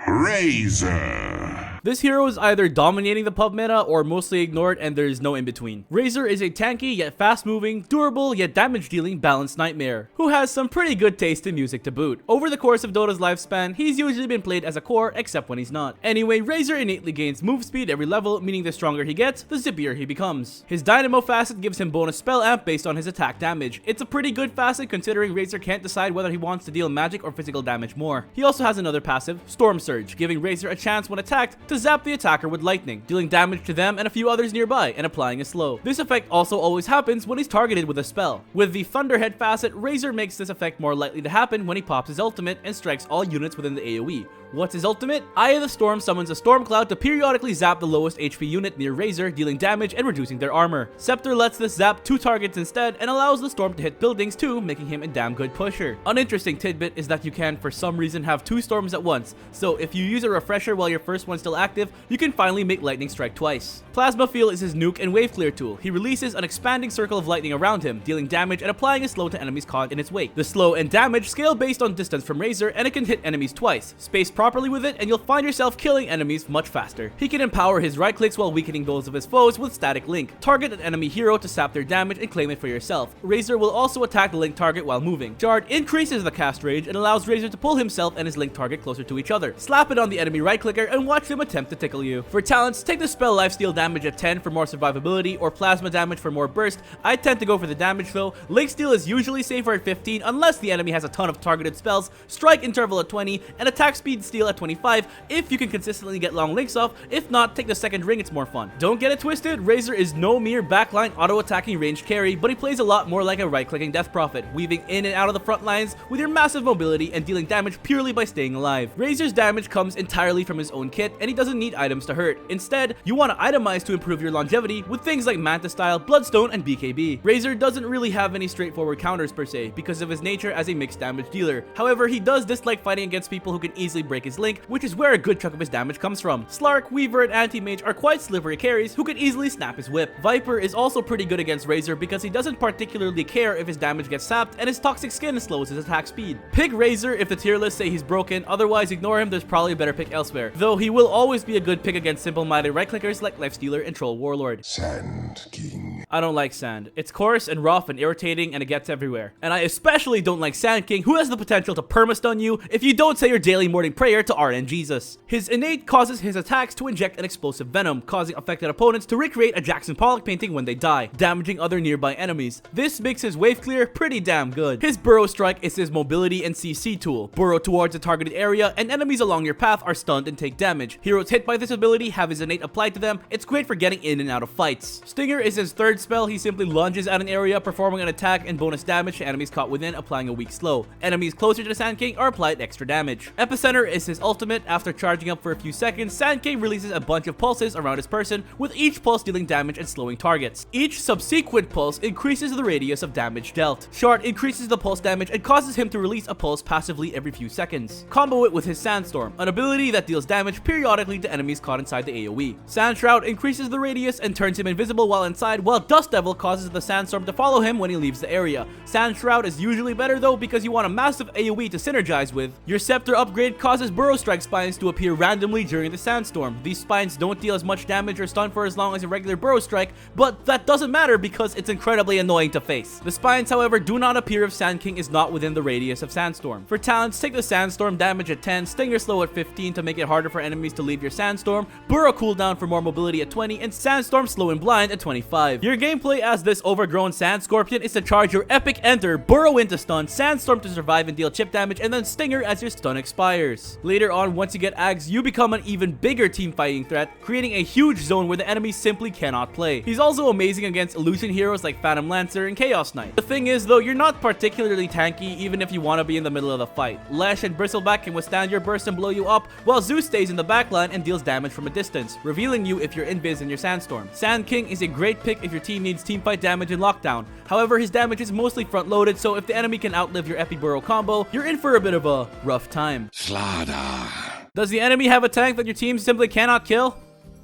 Razor. This hero is either dominating the pub meta or mostly ignored, and there is no in between. Razor is a tanky yet fast moving, durable yet damage dealing balanced nightmare, who has some pretty good taste in music to boot. Over the course of Dota's lifespan, he's usually been played as a core except when he's not. Anyway, Razor innately gains move speed every level, meaning the stronger he gets, the zippier he becomes. His Dynamo facet gives him bonus spell amp based on his attack damage. It's a pretty good facet considering Razor can't decide whether he wants to deal magic or physical damage more. He also has another passive, Storm Surge, giving Razor a chance when attacked to zap the attacker with lightning, dealing damage to them and a few others nearby and applying a slow. This effect also always happens when he's targeted with a spell. With the Thunderhead facet, Razor makes this effect more likely to happen when he pops his ultimate and strikes all units within the AoE. What's his ultimate? Eye of the Storm summons a storm cloud to periodically zap the lowest HP unit near Razor, dealing damage and reducing their armor. Scepter lets this zap 2 targets instead and allows the storm to hit buildings too, making him a damn good pusher. An interesting tidbit is that you can for some reason have 2 storms at once, so if you use a refresher while your first one's still active, you can finally make lightning strike twice. Plasma Field is his nuke and wave clear tool. He releases an expanding circle of lightning around him, dealing damage and applying a slow to enemies caught in its wake. The slow and damage scale based on distance from Razor, and it can hit enemies twice. Space properly with it and you'll find yourself killing enemies much faster. He can empower his right clicks while weakening those of his foes with static link. Target an enemy hero to sap their damage and claim it for yourself. Razor will also attack the link target while moving. Shard increases the cast range and allows Razor to pull himself and his link target closer to each other. Slap it on the enemy right clicker and watch them attempt to tickle you. For talents, take the spell lifesteal damage at 10 for more survivability or plasma damage for more burst. I tend to go for the damage though. Link steal is usually safer at 15 unless the enemy has a ton of targeted spells, strike interval at 20, and attack speed steal at 25 if you can consistently get long links off. If not, take the second ring, it's more fun. Don't get it twisted, Razor is no mere backline auto-attacking ranged carry, but he plays a lot more like a right-clicking Death Prophet, weaving in and out of the front lines with your massive mobility and dealing damage purely by staying alive. Razor's damage comes entirely from his own kit, and he doesn't need items to hurt. Instead, you want to itemize to improve your longevity with things like Manta Style, Bloodstone, and BKB. Razor doesn't really have any straightforward counters per se, because of his nature as a mixed damage dealer. However, he does dislike fighting against people who can easily break his link, which is where a good chunk of his damage comes from. Slark, Weaver, and Anti-Mage are quite slippery carries who can easily snap his whip. Viper is also pretty good against Razor because he doesn't particularly care if his damage gets sapped, and his toxic skin slows his attack speed. Pick Razor if the tier lists say he's broken, otherwise ignore him, there's probably a better pick elsewhere. Though he will always be a good pick against simple-minded right-clickers like Lifestealer and Troll Warlord. Sand King. I don't like Sand. It's coarse and rough and irritating, and it gets everywhere. And I especially don't like Sand King, who has the potential to perma-stun you if you don't say your daily morning prayer to RN Jesus. His innate causes his attacks to inject an explosive venom, causing affected opponents to recreate a Jackson Pollock painting when they die, damaging other nearby enemies. This makes his wave clear pretty damn good. His Burrow Strike is his mobility and CC tool. Burrow towards a targeted area, and enemies along your path are stunned and take damage. Heroes hit by this ability have his innate applied to them. It's great for getting in and out of fights. Stinger is his third spell. He simply lunges at an area, performing an attack and bonus damage to enemies caught within, applying a weak slow. Enemies closer to the Sand King are applied extra damage. Epicenter is his ultimate. After charging up for a few seconds, Sand King releases a bunch of pulses around his person, with each pulse dealing damage and slowing targets. Each subsequent pulse increases the radius of damage dealt. Shard increases the pulse damage and causes him to release a pulse passively every few seconds. Combo it with his Sandstorm, an ability that deals damage periodically to enemies caught inside the AoE. Sand Shroud increases the radius and turns him invisible while inside, while Dust Devil causes the Sandstorm to follow him when he leaves the area. Sand Shroud is usually better though because you want a massive AoE to synergize with. Your Scepter upgrade causes Burrow Strike spines to appear randomly during the Sandstorm. These spines don't deal as much damage or stun for as long as a regular Burrow Strike, but that doesn't matter because it's incredibly annoying to face. The spines, however, do not appear if Sand King is not within the radius of Sandstorm. For talents, take the Sandstorm damage at 10, Stinger slow at 15 to make it harder for enemies to leave your Sandstorm, Burrow cooldown for more mobility at 20, and Sandstorm slow and blind at 25. Your gameplay as this overgrown Sand Scorpion is to charge your epic enter, Burrow into stun, Sandstorm to survive and deal chip damage, and then Stinger as your stun expires. Later on, once you get Ags, you become an even bigger team fighting threat, creating a huge zone where the enemy simply cannot play. He's also amazing against illusion heroes like Phantom Lancer and Chaos Knight. The thing is though, you're not particularly tanky even if you want to be in the middle of the fight. Lash and Bristleback can withstand your burst and blow you up, while Zeus stays in the backline and deals damage from a distance, revealing you if you're invis in your Sandstorm. Sand King is a great pick if your team needs teamfight damage in lockdown. However, his damage is mostly front-loaded, so if the enemy can outlive your Epi Burrow combo, you're in for a bit of a rough time. Slardar. Does the enemy have a tank that your team simply cannot kill?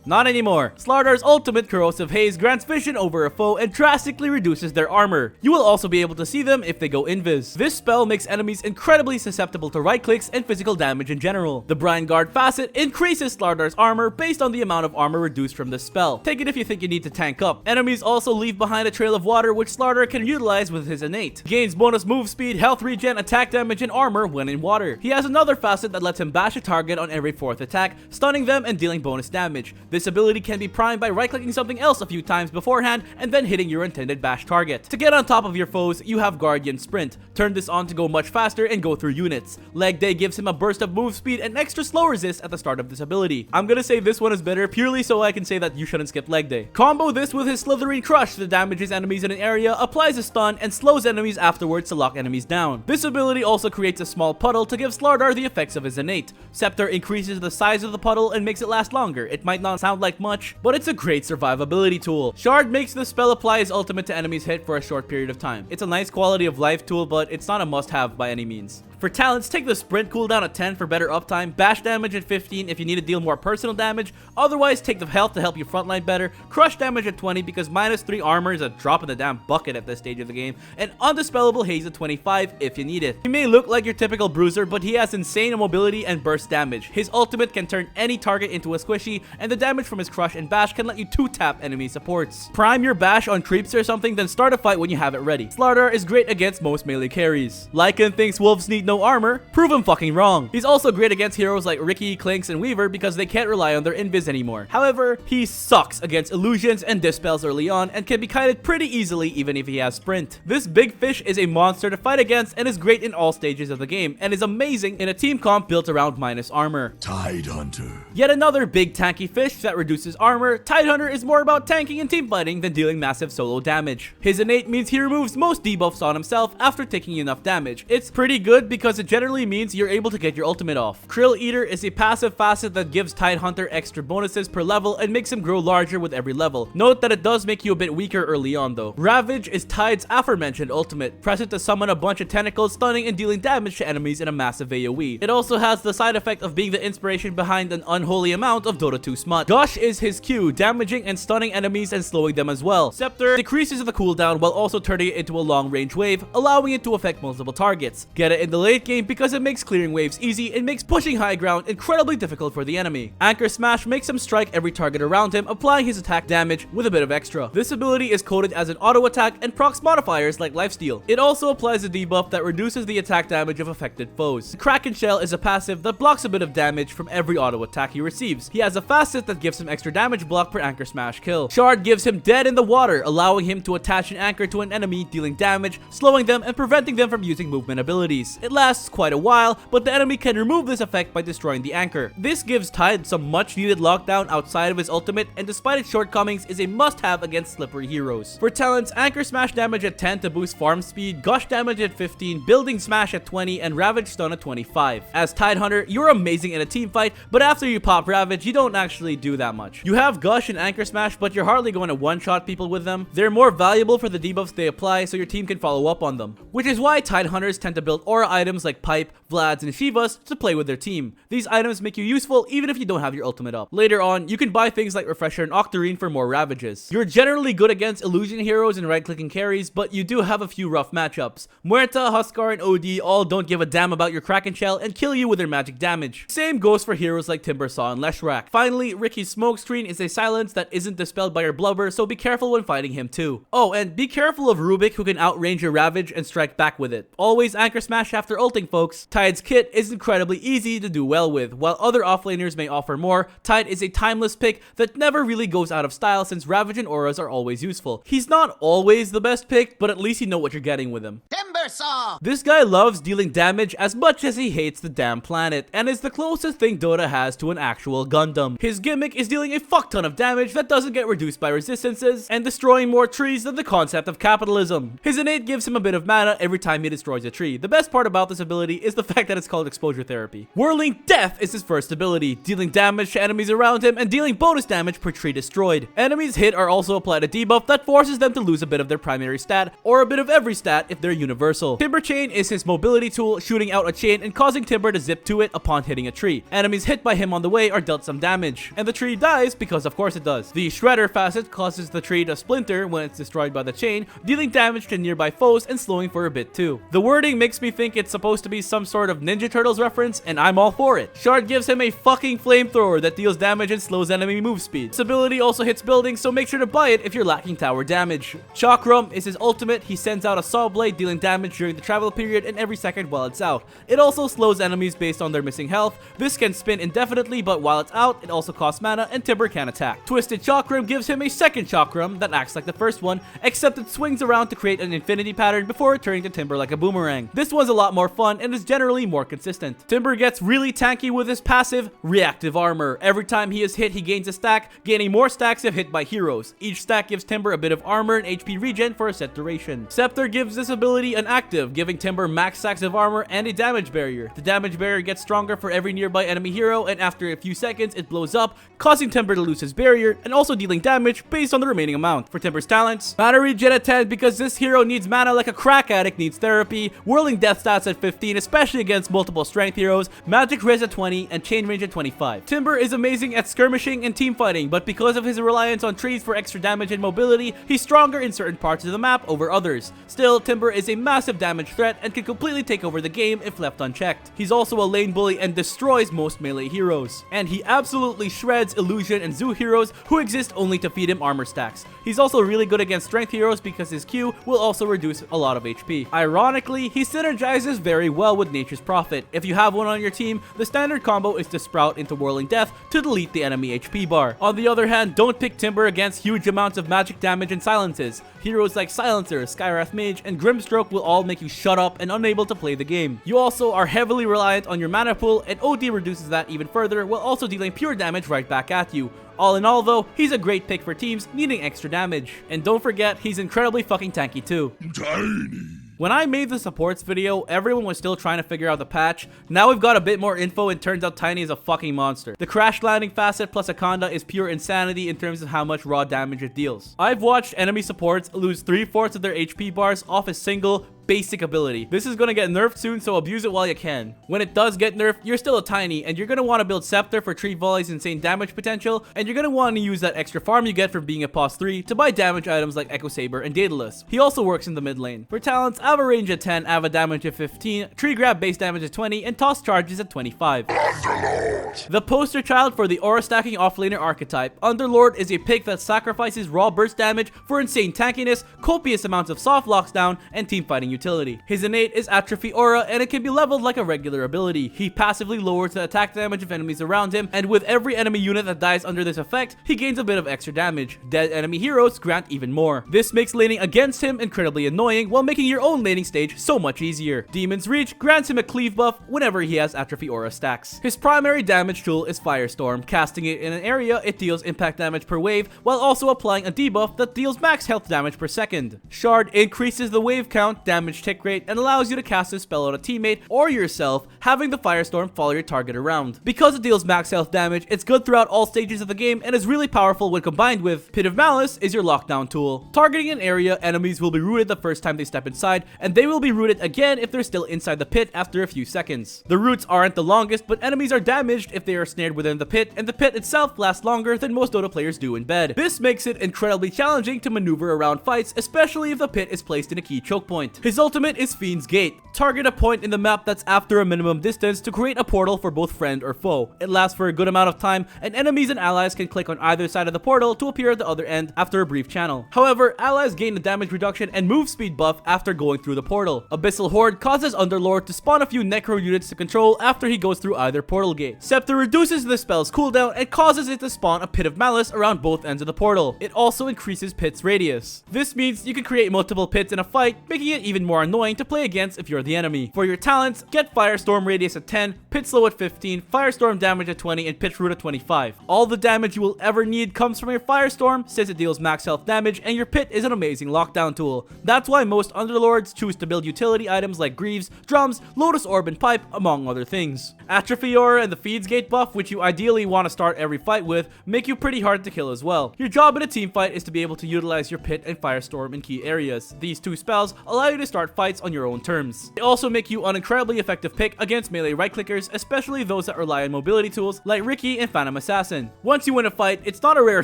Not anymore. Slardar's ultimate Corrosive Haze grants vision over a foe and drastically reduces their armor. You will also be able to see them if they go invis. This spell makes enemies incredibly susceptible to right clicks and physical damage in general. The Brine Guard facet increases Slardar's armor based on the amount of armor reduced from this spell. Take it if you think you need to tank up. Enemies also leave behind a trail of water which Slardar can utilize with his innate. Gains bonus move speed, health regen, attack damage, and armor when in water. He has another facet that lets him bash a target on every 4th attack, stunning them and dealing bonus damage. This ability can be primed by right-clicking something else a few times beforehand and then hitting your intended bash target. To get on top of your foes, you have Guardian Sprint. Turn this on to go much faster and go through units. Leg Day gives him a burst of move speed and extra slow resist at the start of this ability. I'm gonna say this one is better purely so I can say that you shouldn't skip Leg Day. Combo this with his Slitherine Crush that damages enemies in an area, applies a stun, and slows enemies afterwards to lock enemies down. This ability also creates a small puddle to give Slardar the effects of his innate. Scepter increases the size of the puddle and makes it last longer. It might not sound like much, but it's a great survivability tool. Shard makes the spell apply his ultimate to enemies hit for a short period of time. It's a nice quality of life tool, but it's not a must-have by any means. For talents, take the sprint cooldown at 10 for better uptime, bash damage at 15 if you need to deal more personal damage, otherwise take the health to help you frontline better, crush damage at 20 because -3 armor is a drop in the damn bucket at this stage of the game, and undispellable haze at 25 if you need it. He may look like your typical bruiser, but he has insane mobility and burst damage. His ultimate can turn any target into a squishy, and the damage from his crush and bash can let you 2-tap enemy supports. Prime your bash on creeps or something, then start a fight when you have it ready. Slardar is great against most melee carries. Lycan thinks wolves need no armor. Prove him fucking wrong. He's also great against heroes like Ricky, Clinks, and Weaver because they can't rely on their invis anymore. However, he sucks against illusions and dispels early on and can be kited pretty easily even if he has sprint. This big fish is a monster to fight against and is great in all stages of the game and is amazing in a team comp built around minus armor. Tidehunter. Yet another big tanky fish that reduces armor. Tidehunter is more about tanking and teamfighting than dealing massive solo damage. His innate means he removes most debuffs on himself after taking enough damage. It's pretty good because it generally means you're able to get your ultimate off. Krill Eater is a passive facet that gives Tidehunter extra bonuses per level and makes him grow larger with every level. Note that it does make you a bit weaker early on though. Ravage is Tide's aforementioned ultimate. Press it to summon a bunch of tentacles, stunning and dealing damage to enemies in a massive AoE. It also has the side effect of being the inspiration behind an unholy amount of Dota 2 smut. Gush is his Q, damaging and stunning enemies and slowing them as well. Scepter decreases the cooldown while also turning it into a long range wave, allowing it to affect multiple targets. Get it in the late game because it makes clearing waves easy and makes pushing high ground incredibly difficult for the enemy. Anchor Smash makes him strike every target around him, applying his attack damage with a bit of extra. This ability is coded as an auto attack and procs modifiers like lifesteal. It also applies a debuff that reduces the attack damage of affected foes. Kraken Shell is a passive that blocks a bit of damage from every auto attack he receives. He has a facet that gives him extra damage block per Anchor Smash kill. Shard gives him Dead in the Water, allowing him to attach an anchor to an enemy, dealing damage, slowing them, and preventing them from using movement abilities. It lasts quite a while, but the enemy can remove this effect by destroying the anchor. This gives Tide some much needed lockdown outside of his ultimate, and despite its shortcomings is a must-have against slippery heroes. For talents, Anchor Smash damage at 10 to boost farm speed, Gush damage at 15, Building Smash at 20, and Ravage stun at 25. As Tidehunter, you're amazing in a team fight, but after you pop Ravage, you don't actually do that much. You have Gush and Anchor Smash, but you're hardly going to one-shot people with them. They're more valuable for the debuffs they apply, so your team can follow up on them. Which is why Tidehunters tend to build aura items like Pipe, Vlads, and Shivas to play with their team. These items make you useful even if you don't have your ultimate up. Later on, you can buy things like Refresher and Octarine for more Ravages. You're generally good against illusion heroes and right-clicking carries, but you do have a few rough matchups. Muerta, Huskar, and OD all don't give a damn about your Kraken Shell and kill you with their magic damage. Same goes for heroes like Timbersaw and Leshrac. Finally, Ricky's Smokescreen is a silence that isn't dispelled by your blubber, so be careful when fighting him too. Oh, and be careful of Rubik who can outrange your Ravage and strike back with it. Always Anchor Smash after ulting, folks. Tide's kit is incredibly easy to do well with. While other offlaners may offer more, Tide is a timeless pick that never really goes out of style since Ravage and auras are always useful. He's not always the best pick, but at least you know what you're getting with him. Timbersaw! This guy loves dealing damage as much as he hates the damn planet, and is the closest thing Dota has to an actual Gundam. His gimmick is dealing a fuck ton of damage that doesn't get reduced by resistances, and destroying more trees than the concept of capitalism. His innate gives him a bit of mana every time he destroys a tree. The best part about this ability is the fact that it's called exposure therapy. Whirling Death is his first ability, dealing damage to enemies around him and dealing bonus damage per tree destroyed. Enemies hit are also applied a debuff that forces them to lose a bit of their primary stat, or a bit of every stat if they're universal. universal. Timber Chain is his mobility tool, shooting out a chain and causing Timber to zip to it upon hitting a tree. Enemies hit by him on the way are dealt some damage, and the tree dies because of course it does. The Shredder facet causes the tree to splinter when it's destroyed by the chain, dealing damage to nearby foes and slowing for a bit too. The wording makes me think it's supposed to be some sort of Ninja Turtles reference, and I'm all for it. Shard gives him a fucking flamethrower that deals damage and slows enemy move speed. This ability also hits buildings, so make sure to buy it if you're lacking tower damage. Chakram is his ultimate. He sends out a saw blade dealing damage during the travel period and every second while it's out. It also slows enemies based on their missing health. This can spin indefinitely, but while it's out, it also costs mana and Timber can attack. Twisted Chakram gives him a second Chakram that acts like the first one, except it swings around to create an infinity pattern before returning to Timber like a boomerang. This one's a lot more fun and is generally more consistent. Timber gets really tanky with his passive, Reactive Armor. Every time he is hit, he gains a stack, gaining more stacks if hit by heroes. Each stack gives Timber a bit of armor and HP regen for a set duration. Scepter gives this ability an active, giving Timber max stacks of armor and a damage barrier. The damage barrier gets stronger for every nearby enemy hero, and after a few seconds, it blows up, causing Timber to lose his barrier and also dealing damage based on the remaining amount. For Timber's talents, mana regen at 10 because this hero needs mana like a crack addict needs therapy, whirling death stats at 15, especially against multiple strength heroes, magic res at 20, and chain range at 25. Timber is amazing at skirmishing and team fighting, but because of his reliance on trees for extra damage and mobility, he's stronger in certain parts of the map over others. Still, Timber is a massive damage threat and can completely take over the game if left unchecked. He's also a lane bully and destroys most melee heroes. And he absolutely shreds illusion and zoo heroes who exist only to feed him armor stacks. He's also really good against strength heroes because his Q will also reduce a lot of HP. Ironically, he synergizes very well with Nature's Prophet. If you have one on your team, the standard combo is to sprout into Whirling Death to delete the enemy HP bar. On the other hand, don't pick Timber against huge amounts of magic damage and silences. Heroes like Silencer, Skywrath Mage, and Grimstroke will all make you shut up and unable to play the game. You also are heavily reliant on your mana pool, and OD reduces that even further while also dealing pure damage right back at you. All in all though, he's a great pick for teams needing extra damage. And don't forget, he's incredibly fucking tanky too. Tiny. When I made the supports video, everyone was still trying to figure out the patch. Now we've got a bit more info and turns out Tiny is a fucking monster. The crash landing facet plus Akanda is pure insanity in terms of how much raw damage it deals. I've watched enemy supports lose 3/4 of their HP bars off a single basic ability. This is gonna get nerfed soon, so abuse it while you can. When it does get nerfed, you're still a Tiny, and you're gonna want to build Scepter for Tree Volley's insane damage potential, and you're gonna want to use that extra farm you get from being a Pos 3 to buy damage items like Echo Saber and Daedalus. He also works in the mid lane. For talents, Ava range at 10, Ava damage at 15, Tree Grab base damage at 20, and Toss charges at 25. Underlord. The poster child for the aura stacking offlaner archetype, Underlord is a pick that sacrifices raw burst damage for insane tankiness, copious amounts of soft lockdown, and team fighting utility. His innate is Atrophy Aura, and it can be leveled like a regular ability. He passively lowers the attack damage of enemies around him, and with every enemy unit that dies under this effect, he gains a bit of extra damage. Dead enemy heroes grant even more. This makes laning against him incredibly annoying, while making your own laning stage so much easier. Demon's Reach grants him a cleave buff whenever he has Atrophy Aura stacks. His primary damage tool is Firestorm. Casting it in an area, it deals impact damage per wave, while also applying a debuff that deals max health damage per second. Shard increases the wave count, damage tick rate, and allows you to cast a spell on a teammate or yourself, having the Firestorm follow your target around. Because it deals max health damage, it's good throughout all stages of the game and is really powerful when combined with Pit of Malice is your lockdown tool. Targeting an area, enemies will be rooted the first time they step inside, and they will be rooted again if they're still inside the pit after a few seconds. The roots aren't the longest, but enemies are damaged if they are snared within the pit, and the pit itself lasts longer than most Dota players do in bed. This makes it incredibly challenging to maneuver around fights, especially if the pit is placed in a key choke point. His ultimate is Fiend's Gate. Target a point in the map that's after a minimum distance to create a portal for both friend or foe. It lasts for a good amount of time, and enemies and allies can click on either side of the portal to appear at the other end after a brief channel. However, allies gain a damage reduction and move speed buff after going through the portal. Abyssal Horde causes Underlord to spawn a few Necro units to control after he goes through either portal gate. Scepter reduces the spell's cooldown and causes it to spawn a Pit of Malice around both ends of the portal. It also increases pit's radius. This means you can create multiple pits in a fight, making it even more annoying to play against if you're the enemy. For your talents, get Firestorm radius at 10, Pit Slow at 15, Firestorm damage at 20, and Pitch Root at 25. All the damage you will ever need comes from your Firestorm, since it deals max health damage, and your Pit is an amazing lockdown tool. That's why most Underlords choose to build utility items like Greaves, Drums, Lotus Orb, and Pipe, among other things. Atrophy Aura and the Feeds Gate buff, which you ideally want to start every fight with, make you pretty hard to kill as well. Your job in a team fight is to be able to utilize your Pit and Firestorm in key areas. These two spells allow you to start fights on your own terms. They also make you an incredibly effective pick against melee right-clickers, especially those that rely on mobility tools like Riki and Phantom Assassin. Once you win a fight, it's not a rare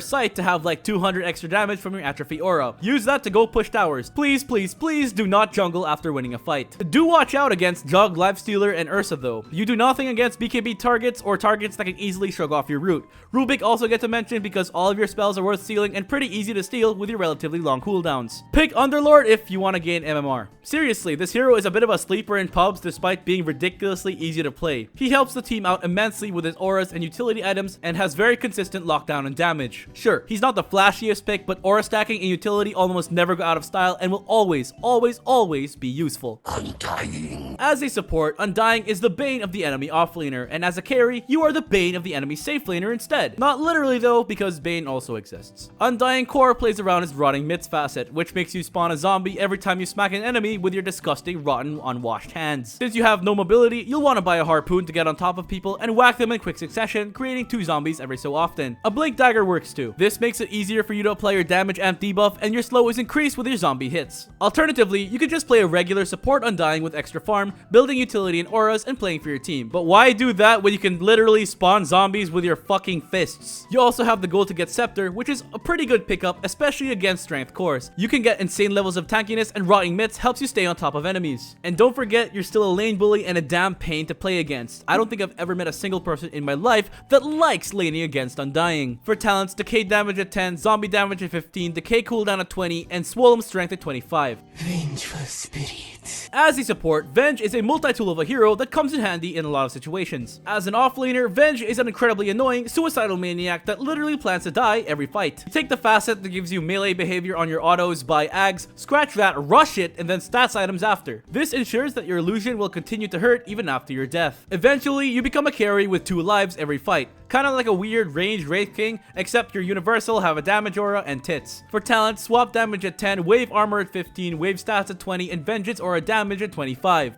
sight to have like 200 extra damage from your atrophy aura. Use that to go push towers. Please, please, please do not jungle after winning a fight. Do watch out against Jug, Lifestealer, and Ursa though. You do nothing against BKB targets or targets that can easily shrug off your root. Rubik also gets a mention because all of your spells are worth stealing and pretty easy to steal with your relatively long cooldowns. Pick Underlord if you want to gain MMR. Seriously, this hero is a bit of a sleeper in pubs despite being ridiculously easy to play. He helps the team out immensely with his auras and utility items and has very consistent lockdown and damage. Sure, he's not the flashiest pick, but aura stacking and utility almost never go out of style and will always, always, always be useful. Undying. As a support, Undying is the bane of the enemy offlaner, and as a carry, you are the bane of the enemy safe laner instead. Not literally though, because bane also exists. Undying Core plays around his rotting myths facet, which makes you spawn a zombie every time you smack an enemy with your disgusting, rotten, unwashed hands. Since you have no mobility, you'll want to buy a harpoon to get on top of people and whack them in quick succession, creating 2 zombies every so often. A blink dagger works too. This makes it easier for you to apply your damage amp debuff, and your slow is increased with your zombie hits. Alternatively, you can just play a regular support Undying with extra farm, building utility and auras, and playing for your team. But why do that when you can literally spawn zombies with your fucking fists? You also have the goal to get Scepter, which is a pretty good pickup, especially against strength cores. You can get insane levels of tankiness, and rotting myths helps you stay on top of enemies. And don't forget, you're still a lane bully and a damn pain to play against. I don't think I've ever met a single person in my life that likes laning against Undying. For talents, decay damage at 10, zombie damage at 15, decay cooldown at 20, and swollen strength at 25. Vengeful Spirit. As a support, Venge is a multi-tool of a hero that comes in handy in a lot of situations. As an offlaner, Venge is an incredibly annoying, suicidal maniac that literally plans to die every fight. You take the facet that gives you melee behavior on your autos, buy Ags, scratch that, rush it, and then stats items after. This ensures that your illusion will continue to hurt even after your death. Eventually, you become a carry with 2 lives every fight. Kinda like a weird ranged Wraith King, except your universal have a damage aura and tits. For talent, swap damage at 10, wave armor at 15, wave stats at 20, and vengeance aura damage at 25.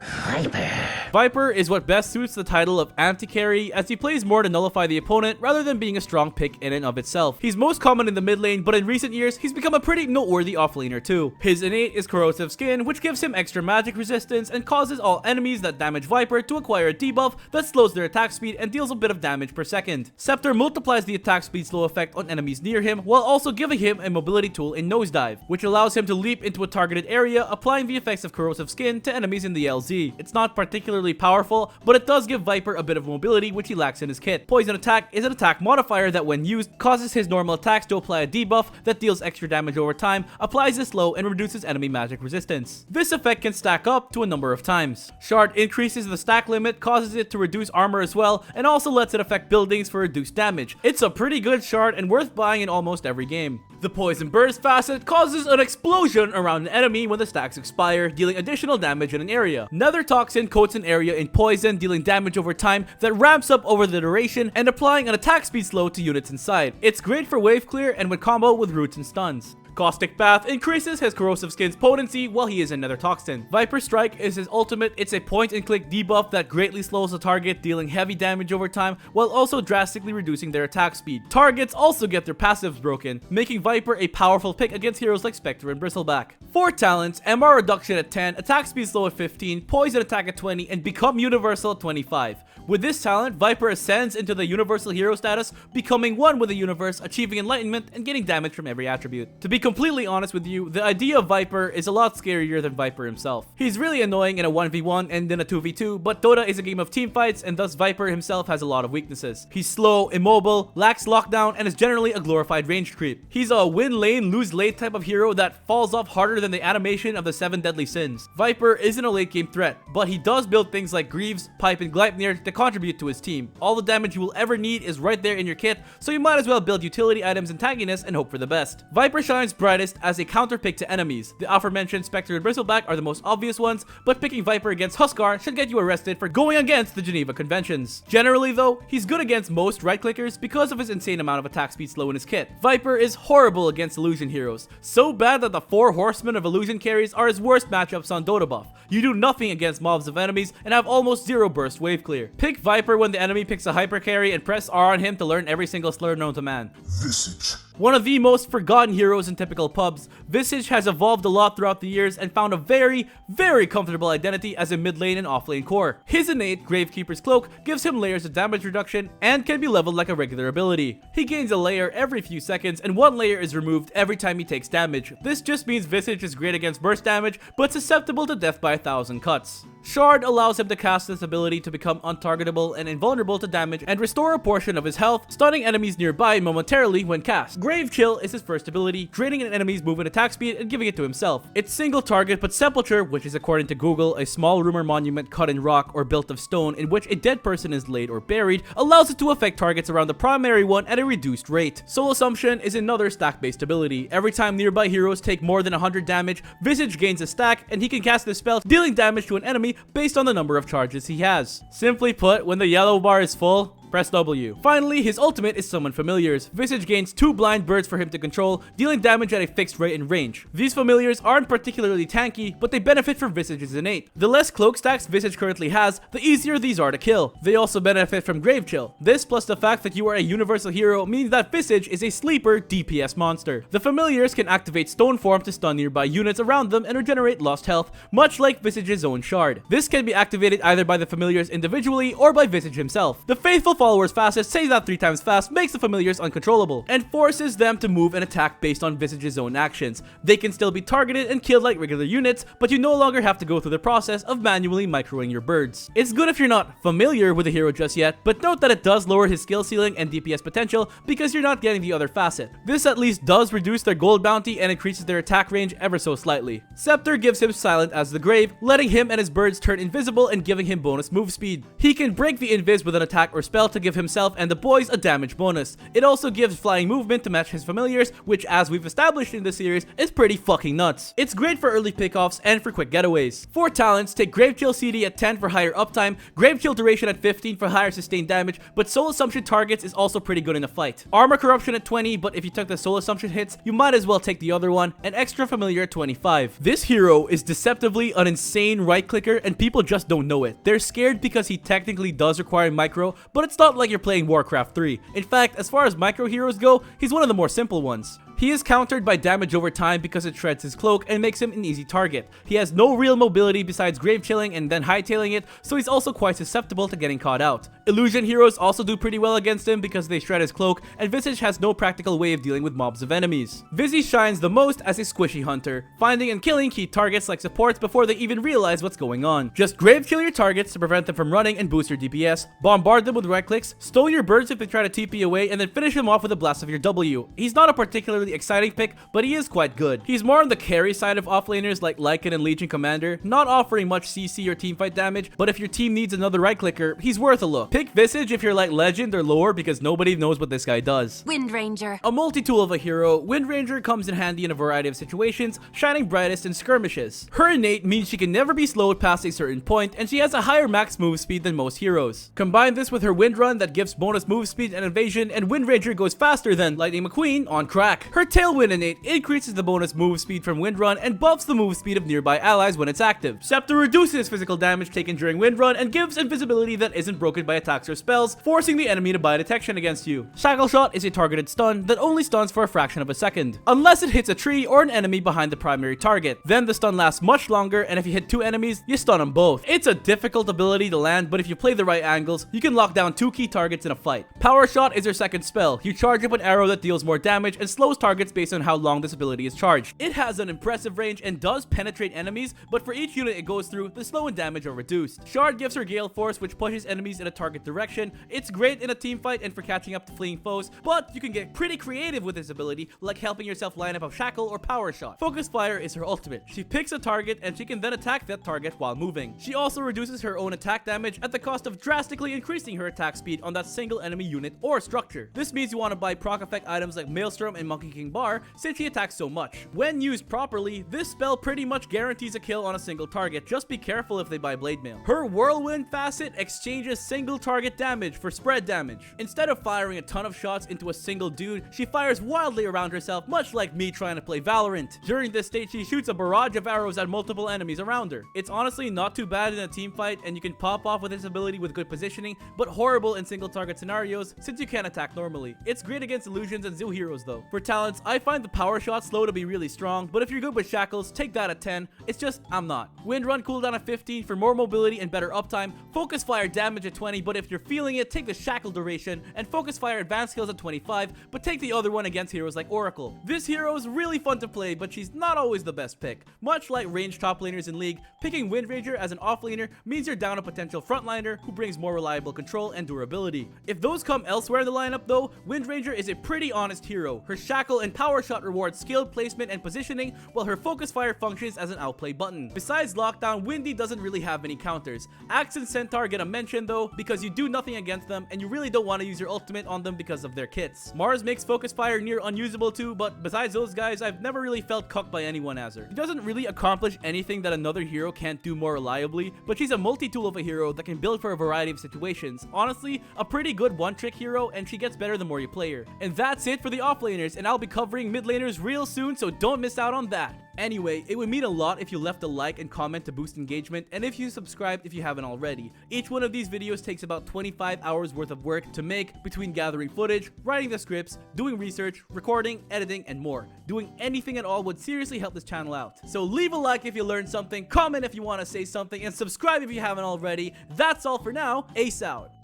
Viper is what best suits the title of anti-carry, as he plays more to nullify the opponent rather than being a strong pick in and of itself. He's most common in the mid lane, but in recent years, he's become a pretty noteworthy offlaner too. His innate is corrosive skin, which gives him extra magic resistance and causes all enemies that damage Viper to acquire a debuff that slows their attack speed and deals a bit of damage per second. Scepter multiplies the attack speed slow effect on enemies near him, while also giving him a mobility tool in Nosedive, which allows him to leap into a targeted area, applying the effects of corrosive skin to enemies in the LZ. It's not particularly powerful, but it does give Viper a bit of mobility, which he lacks in his kit. Poison attack is an attack modifier that when used, causes his normal attacks to apply a debuff that deals extra damage over time, applies a slow, and reduces enemy magic resistance. This effect can stack up to a number of times. Shard increases the stack limit, causes it to reduce armor as well, and also lets it affect buildings for reduced damage. It's a pretty good shard and worth buying in almost every game. The Poison Burst facet causes an explosion around an enemy when the stacks expire, dealing additional damage in an area. Nether Toxin coats an area in poison, dealing damage over time that ramps up over the duration and applying an attack speed slow to units inside. It's great for wave clear and would combo with roots and stuns. Caustic Bath increases his corrosive skin's potency while he is in Nether Toxin. Viper Strike is his ultimate. It's a point-and-click debuff that greatly slows the target, dealing heavy damage over time while also drastically reducing their attack speed. Targets also get their passives broken, making Viper a powerful pick against heroes like Spectre and Bristleback. For talents, MR reduction at 10, attack speed slow at 15, poison attack at 20, and become universal at 25. With this talent, Viper ascends into the universal hero status, becoming one with the universe, achieving enlightenment, and getting damage from every attribute. To be completely honest with you, the idea of Viper is a lot scarier than Viper himself. He's really annoying in a 1v1 and in a 2v2, but Dota is a game of team fights, and thus Viper himself has a lot of weaknesses. He's slow, immobile, lacks lockdown, and is generally a glorified range creep. He's a win lane, lose late type of hero that falls off harder than the animation of the 7 deadly sins. Viper isn't a late game threat, but he does build things like Greaves, Pipe, and Gleipnir to contribute to his team. All the damage you will ever need is right there in your kit, so you might as well build utility items and tankiness and hope for the best. Viper shines brightest as a counter pick to enemies. The aforementioned Spectre and Bristleback are the most obvious ones, but picking Viper against Huskar should get you arrested for going against the Geneva Conventions. Generally though, he's good against most right clickers because of his insane amount of attack speed slow in his kit. Viper is horrible against illusion heroes, so bad that the 4 horsemen of illusion carries are his worst matchups on Dotabuff. You do nothing against mobs of enemies and have almost 0 burst wave clear. Pick Viper when the enemy picks a hyper carry and press R on him to learn every single slur known to man. Visage. One of the most forgotten heroes in typical pubs, Visage has evolved a lot throughout the years and found a very, very comfortable identity as a mid lane and off lane core. His innate Gravekeeper's Cloak gives him layers of damage reduction and can be leveled like a regular ability. He gains a layer every few seconds and one layer is removed every time he takes damage. This just means Visage is great against burst damage but susceptible to death by 1,000 cuts. Shard allows him to cast this ability to become untargetable and invulnerable to damage and restore a portion of his health, stunning enemies nearby momentarily when cast. Grave Chill is his first ability, draining an enemy's move and attack speed and giving it to himself. It's single target, but Sepulture, which is according to Google a small rumor monument cut in rock or built of stone in which a dead person is laid or buried, allows it to affect targets around the primary one at a reduced rate. Soul Assumption is another stack-based ability. Every time nearby heroes take more than 100 damage, Visage gains a stack and he can cast this spell, dealing damage to an enemy based on the number of charges he has. Simply put, when the yellow bar is full, press W. Finally, his ultimate is Summon Familiars. Visage gains 2 blind birds for him to control, dealing damage at a fixed rate and range. These familiars aren't particularly tanky, but they benefit from Visage's innate. The less cloak stacks Visage currently has, the easier these are to kill. They also benefit from Grave Chill. This plus the fact that you are a universal hero means that Visage is a sleeper DPS monster. The familiars can activate Stone Form to stun nearby units around them and regenerate lost health, much like Visage's own Shard. This can be activated either by the familiars individually or by Visage himself. The faithful followers fastest says that 3 times fast makes the familiars uncontrollable and forces them to move and attack based on Visage's own actions. They can still be targeted and killed like regular units, but you no longer have to go through the process of manually microing your birds. It's good if you're not familiar with the hero just yet, but note that it does lower his skill ceiling and DPS potential because you're not getting the other facet. This at least does reduce their gold bounty and increases their attack range ever so slightly. Scepter gives him Silent as the Grave, letting him and his birds turn invisible and giving him bonus move speed. He can break the invis with an attack or spell to give himself and the boys a damage bonus. It also gives flying movement to match his familiars, which as we've established in this series is pretty fucking nuts. It's great for early pickoffs and for quick getaways. For talents, take Grave Chill CD at 10 for higher uptime, Grave Chill duration at 15 for higher sustained damage, but Soul Assumption targets is also pretty good in a fight. Armor Corruption at 20, but if you took the Soul Assumption hits, you might as well take the other one, and Extra Familiar at 25. This hero is deceptively an insane right clicker and people just don't know it. They're scared because he technically does require micro, but it's not like you're playing Warcraft 3. In fact, as far as micro heroes go, he's one of the more simple ones. He is countered by damage over time because it shreds his cloak and makes him an easy target. He has no real mobility besides grave chilling and then hightailing it, so he's also quite susceptible to getting caught out. Illusion heroes also do pretty well against him because they shred his cloak, and Visage has no practical way of dealing with mobs of enemies. Vizzy shines the most as a squishy hunter, finding and killing key targets like supports before they even realize what's going on. Just grave kill your targets to prevent them from running and boost your DPS, bombard them with right clicks, stole your birds if they try to TP away, and then finish them off with a blast of your W. He's not a particularly exciting pick, but he is quite good. He's more on the carry side of offlaners like Lycan and Legion Commander, not offering much CC or teamfight damage, but if your team needs another right clicker, he's worth a look. Pick Visage if you're like Legend or lower because nobody knows what this guy does. Windranger. A multi-tool of a hero, Windranger comes in handy in a variety of situations, shining brightest in skirmishes. Her innate means she can never be slowed past a certain point, and she has a higher max move speed than most heroes. Combine this with her Wind Run that gives bonus move speed and evasion, and Windranger goes faster than Lightning McQueen on crack. Her Tailwind innate increases the bonus move speed from Wind Run and buffs the move speed of nearby allies when it's active. Scepter reduces physical damage taken during Wind Run and gives invisibility that isn't broken by attacks or spells, forcing the enemy to buy detection against you. Shackle Shot is a targeted stun that only stuns for a fraction of a second, unless it hits a tree or an enemy behind the primary target. Then the stun lasts much longer, and if you hit 2 enemies, you stun them both. It's a difficult ability to land, but if you play the right angles, you can lock down 2 key targets in a fight. Power Shot is her second spell. You charge up an arrow that deals more damage and slows targets based on how long this ability is charged. It has an impressive range and does penetrate enemies, but for each unit it goes through, the slow and damage are reduced. Shard gives her Gale Force, which pushes enemies in a target direction. It's great in a team fight and for catching up to fleeing foes, but you can get pretty creative with this ability, like helping yourself line up a Shackle or Power Shot. Focus Fire is her ultimate. She picks a target and she can then attack that target while moving. She also reduces her own attack damage at the cost of drastically increasing her attack speed on that single enemy unit or structure. This means you want to buy proc effect items like Maelstrom and Monkey kicking bar since she attacks so much. When used properly, this spell pretty much guarantees a kill on a single target, just be careful if they buy blade mail. Her whirlwind facet exchanges single target damage for spread damage. Instead of firing a ton of shots into a single dude, she fires wildly around herself, much like me trying to play Valorant. During this stage, she shoots a barrage of arrows at multiple enemies around her. It's honestly not too bad in a team fight, and you can pop off with this ability with good positioning, but horrible in single target scenarios since you can't attack normally. It's great against illusions and zoo heroes though. For talents, I find the power shot slow to be really strong, but if you're good with shackles, take that at 10. It's just, I'm not. Wind run cooldown at 15 for more mobility and better uptime. Focus fire damage at 20, but if you're feeling it, take the shackle duration, and focus fire advanced skills at 25, but take the other one against heroes like Oracle. This hero is really fun to play, but she's not always the best pick. Much like ranged top laners in League, picking Windranger as an offlaner means you're down a potential frontliner who brings more reliable control and durability. If those come elsewhere in the lineup though, Windranger is a pretty honest hero. Her shackle and power shot rewards skilled placement and positioning, while her focus fire functions as an outplay button. Besides lockdown, Windy doesn't really have any counters. Axe and Centaur get a mention though, because you do nothing against them and you really don't want to use your ultimate on them because of their kits. Mars makes focus fire near unusable too, but besides those guys, I've never really felt cucked by anyone as her. She doesn't really accomplish anything that another hero can't do more reliably, but she's a multi-tool of a hero that can build for a variety of situations. Honestly, a pretty good one-trick hero, and she gets better the more you play her. And that's it for the offlaners, and I'll be covering mid laners real soon, so don't miss out on that. Anyway, it would mean a lot if you left a like and comment to boost engagement, and if you subscribed if you haven't already. Each one of these videos takes about 25 hours worth of work to make, between gathering footage, writing the scripts, doing research, recording, editing, and more. Doing anything at all would seriously help this channel out. So leave a like if you learned something, comment if you want to say something, and subscribe if you haven't already. That's all for now. Ace out.